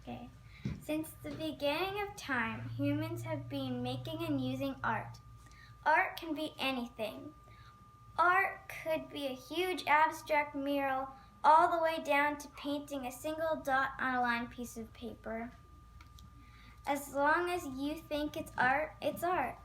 Okay. Since the beginning of time, humans have been making and using art. Art can be anything. Art could be a huge abstract mural all the way down to painting a single dot on a lined piece of paper. As long as you think it's art, it's art.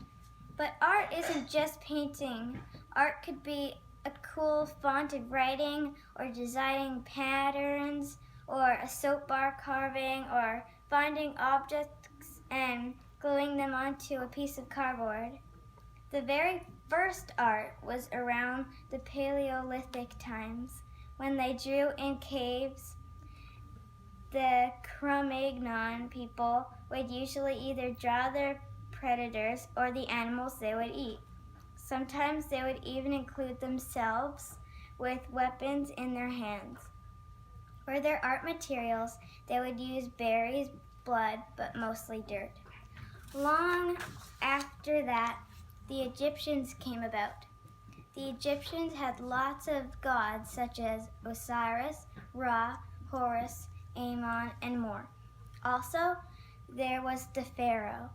But art isn't just painting. Art could be a cool font of writing, or designing patterns, or a soap bar carving, or finding objects and gluing them onto a piece of cardboard. The very first art was around the Paleolithic times, when they drew in caves. The Cro-Magnon people would usually either draw their predators or the animals they would eat. Sometimes they would even include themselves with weapons in their hands. For their art materials, they would use berries, blood, but mostly dirt. Long after that, the Egyptians came about. The Egyptians had lots of gods such as Osiris, Ra, Horus, Amon, and more. Also, there was the Pharaoh,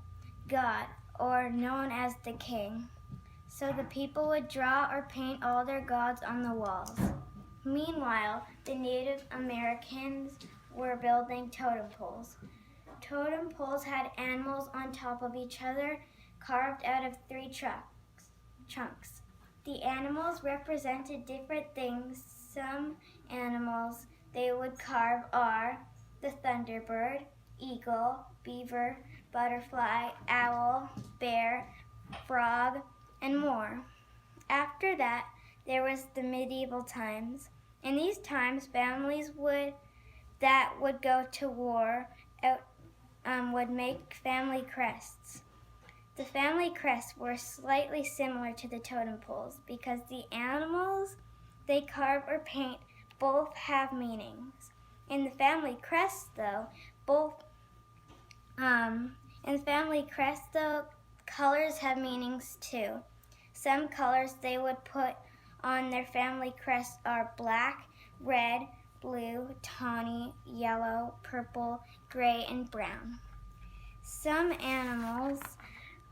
God, or known as the king. So the people would draw or paint all their gods on the walls. Meanwhile, the Native Americans were building totem poles. Totem poles had animals on top of each other, carved out of three chunks. The animals represented different things. Some animals they would carve are the thunderbird, eagle, beaver, butterfly, owl, bear, frog, and more. After that, there was the medieval times. In these times, families that would go to war would make family crests. The family crests were slightly similar to the totem poles because the animals they carve or paint both have meanings. In the family crest, though, colors have meanings too. Some colors they would put on their family crest are black, red, blue, tawny, yellow, purple, gray, and brown. Some animals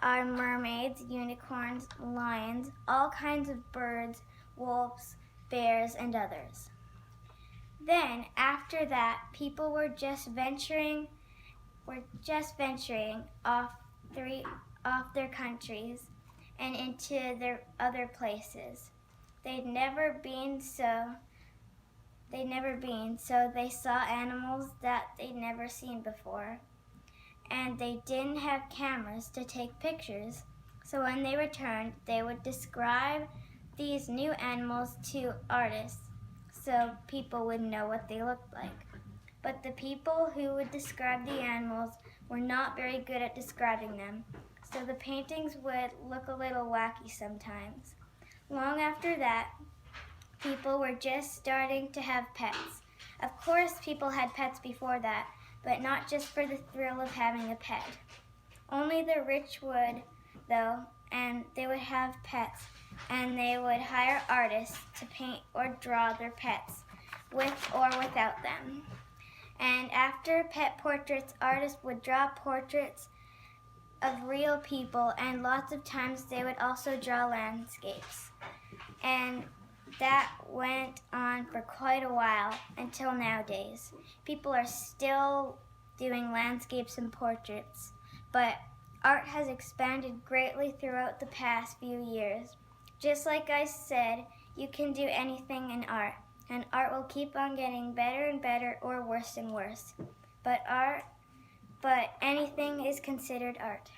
are mermaids, unicorns, lions, all kinds of birds, wolves, bears, and others. Then, after that, people were just venturing off their countries and into their other places. They'd never been, so they saw animals that they'd never seen before. And they didn't have cameras to take pictures, so when they returned, they would describe these new animals to artists so people would know what they looked like. But the people who would describe the animals were not very good at describing them, so the paintings would look a little wacky sometimes. Long after that, people were just starting to have pets. Of course, people had pets before that, but not just for the thrill of having a pet. Only the rich would, though, and they would have pets, and they would hire artists to paint or draw their pets, with or without them. And after pet portraits, artists would draw portraits of real people, and lots of times they would also draw landscapes. And that went on for quite a while until nowadays. People are still doing landscapes and portraits, but art has expanded greatly throughout the past few years. Just like I said, you can do anything in art, and art will keep on getting better and better or worse and worse. But anything is considered art.